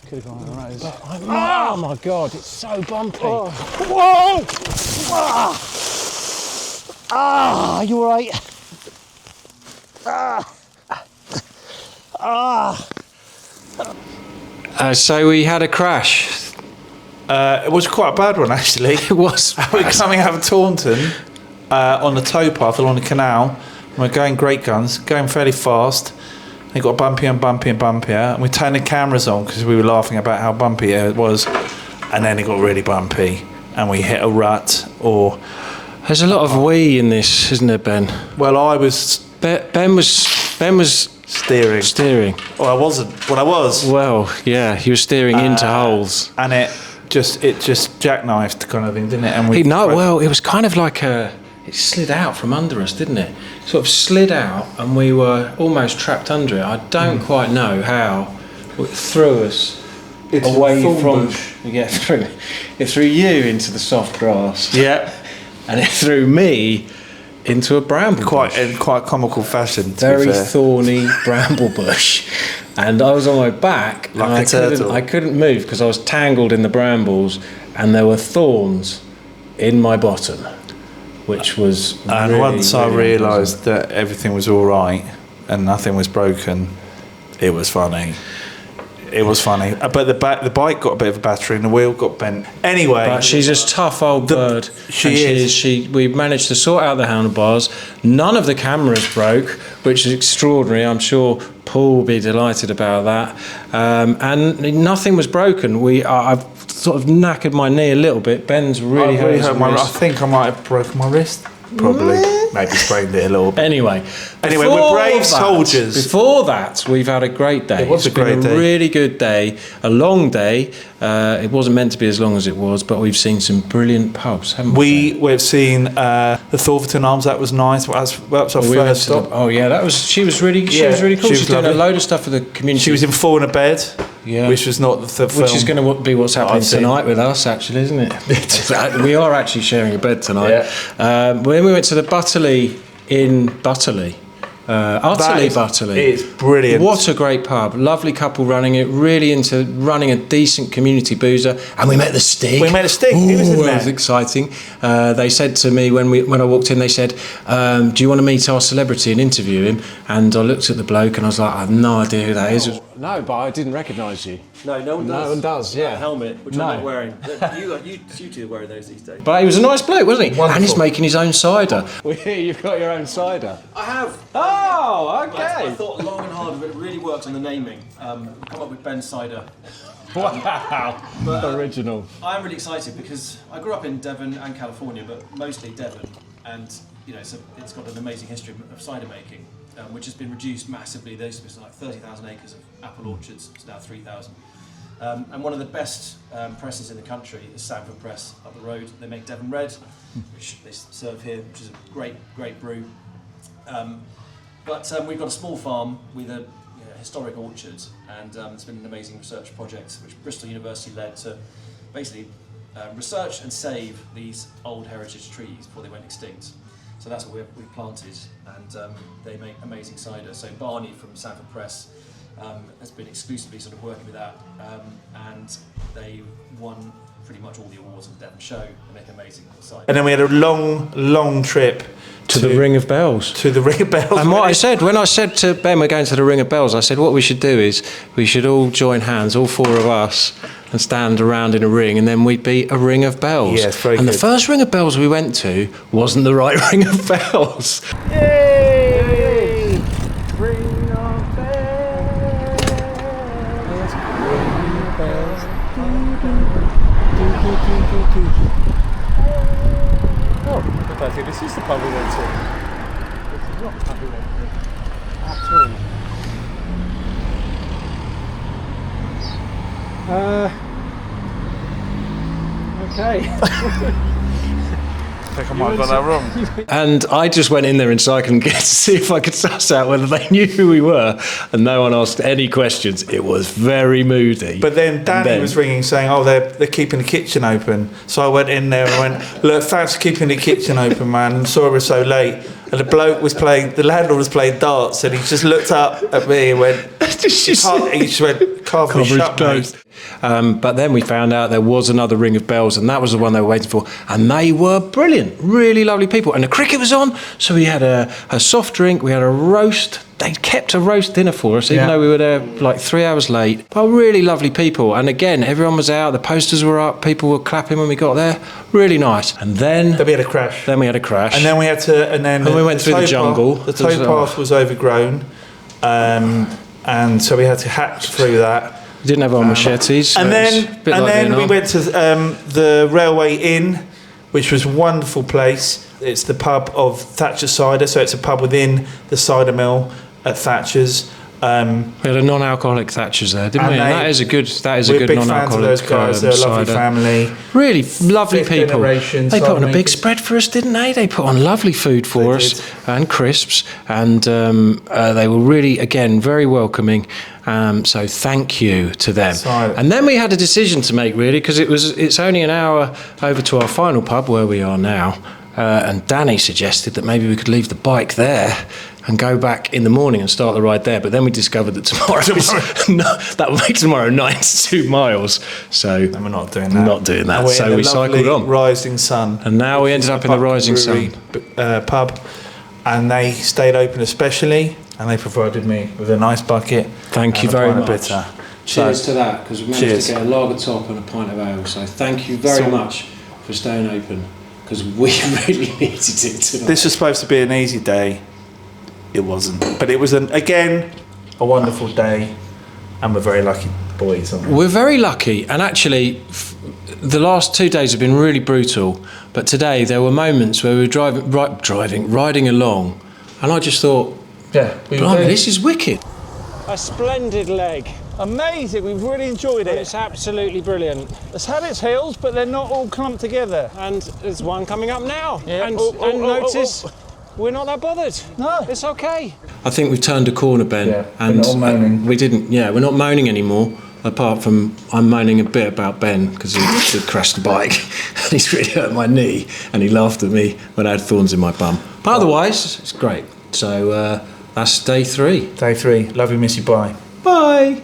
Could have gone on the nose. Oh my God, it's so bumpy. Oh. Whoa! Ah, you all right? So we had a crash. It was quite a bad one, actually. It was. We're coming out of Taunton on the towpath along the canal. We're going great guns, going fairly fast. It got bumpy and bumpy and bumpier, and we turned the cameras on because we were laughing about how bumpy it was, and then it got really bumpy, and we hit a rut. Or there's a lot of we in this, isn't there, Ben? Well, I was. Ben was steering. Well, I wasn't. Well, I was. Well, yeah, you were steering into holes, and it just jackknifed kind of thing, didn't it? And we. Well, it was kind of like it slid out from under us, didn't it? Sort of slid out, and we were almost trapped under it. I don't quite know how. It threw us away from. Yeah, it threw you into the soft grass. Yeah, and it threw me into a bramble bush. In quite comical fashion. Very thorny bramble bush, and I was on my back, like a turtle. I couldn't move because I was tangled in the brambles, and there were thorns in my bottom. Which was and really, once I really realised that everything was all right and nothing was broken, it was funny. It was funny, but the bike got a bit of a battery and the wheel got bent. Anyway, but she's a tough old bird. She is. We managed to sort out the handlebars. None of the cameras broke, which is extraordinary. I'm sure Paul will be delighted about that. And nothing was broken. I've sort of knackered my knee a little bit. Ben's really hurt his wrist. I think I might have broken my wrist. Probably. Maybe sprained it a little bit. Anyway, we're brave soldiers. Before that, we've had a great day. It was a great day. Really good day. A long day. It wasn't meant to be as long as it was, but we've seen some brilliant pubs, haven't we? We've seen the Thorverton Arms. That was nice. That was our first stop. She was really cool. She's doing a load of stuff for the community. She was in Four in a Bed. Yeah. Which was not the film. Which is going to be what's happening tonight with us, actually, isn't it? We are actually sharing a bed tonight. Yeah. Then we went to the Butterleigh Inn, Butterleigh. Butterleigh. It's brilliant. What a great pub. Lovely couple running it, really into running a decent community boozer. And we met the Stig. He was in there. It was exciting. They said to me when I walked in, they said, do you want to meet our celebrity and interview him? And I looked at the bloke and I was like, I have no idea who that is. No, but I didn't recognise you. No one does. No one does, yeah. A helmet, which I'm not wearing. You two are wearing those these days. But he was a nice bloke, wasn't he? Wonderful. And he's making his own cider. Well, you've got your own cider. I have. Oh, okay. I thought long and hard, but it really works on the naming. Come up with Ben Cider. Wow. Original. I'm really excited because I grew up in Devon and California, but mostly Devon, and it's got an amazing history of cider making, which has been reduced massively. There used to be like 30,000 acres of apple orchards, it's now 3,000. And one of the best presses in the country is Sanford Press up the road. They make Devon Red, which they serve here, which is a great brew. But we've got a small farm with a historic orchard, and it's been an amazing research project which Bristol University led to basically research and save these old heritage trees before they went extinct. So that's what we've planted, and they make amazing cider. So Barney from Sanford Press has been exclusively sort of working with that, and they won pretty much all the awards of the Devon show. They make amazing cider. And then we had a long trip to the Ring of Bells. To the Ring of Bells. And what I said, when I said to Ben, we're going to the Ring of Bells, I said, what we should do is we should all join hands, all four of us, and stand around in a ring, and then we'd be a Ring of Bells. Yes, very good. And the first Ring of Bells we went to wasn't the right Ring of Bells. Yay! Ring of Bells. Ring of Bells. Oh, I don't think this is the pub we went to. This is not the pub we went to at all. Okay. I think I might have got that wrong. And I just went in there in cycling gear to see if I could suss out whether they knew who we were, and no one asked any questions. It was very moody. But then Danny was ringing saying, they're keeping the kitchen open. So I went in there and went, look, thanks for keeping the kitchen open, man. I'm sorry we're so late. And the landlord was playing darts, and he just looked up at me and went, he just went, carve me shut, mate. But then we found out there was another ring of bells, and that was the one they were waiting for. And they were brilliant, really lovely people. And the cricket was on, so we had a soft drink, we had a roast. They kept a roast dinner for us, even though we were there like 3 hours late. But really lovely people. And again, everyone was out, the posters were up, people were clapping when we got there. Really nice. And then we had a crash. Then we had a crash. And then we had to, and we went through the jungle. The towpath was overgrown, and so we had to hack through that. We didn't have our machetes. So and then we went to the Railway Inn, which was a wonderful place. It's the pub of Thatcher Cider, so it's a pub within the cider mill at Thatcher's. We had a non-alcoholic Thatcher's there, didn't we? And that is a good non-alcoholic big fans of those guys. They're a lovely family. Really lovely people. Generation, they put on a big spread for us, didn't they? They put on lovely food for us and crisps, and they were really, again, very welcoming. So thank you to them. And then we had a decision to make, really, because it's only an hour over to our final pub where we are now. And Danny suggested that maybe we could leave the bike there and go back in the morning and start the ride there. But then we discovered that that would make tomorrow 92 miles. So and we're not doing that. So we cycled on. Rising Sun. And now we ended up in the Rising Sun pub, and they stayed open especially, and they provided me with a nice bucket. Thank you very much. Bitter. Cheers to that, because we managed to get a lager top and a pint of ale. So thank you very much for staying open, because we really needed it tonight. This was supposed to be an easy day. It wasn't. But it was, again, a wonderful day. And we're very lucky boys, aren't we? We're very lucky. And actually, the last 2 days have been really brutal. But today, there were moments where we were riding along. And I just thought, this is wicked. A splendid leg. Amazing, we've really enjoyed it. It's absolutely brilliant. It's had its hills, but they're not all clumped together. And there's one coming up now. Yeah. And notice, we're not that bothered. No. It's okay. I think we've turned a corner, Ben. Yeah, and we're not moaning. We're not moaning anymore. Apart from, I'm moaning a bit about Ben, because he crashed the bike. And he's really hurt my knee. And he laughed at me when I had thorns in my bum. But otherwise, it's great. So that's day 3. Day 3. Love you, miss you, bye. Bye.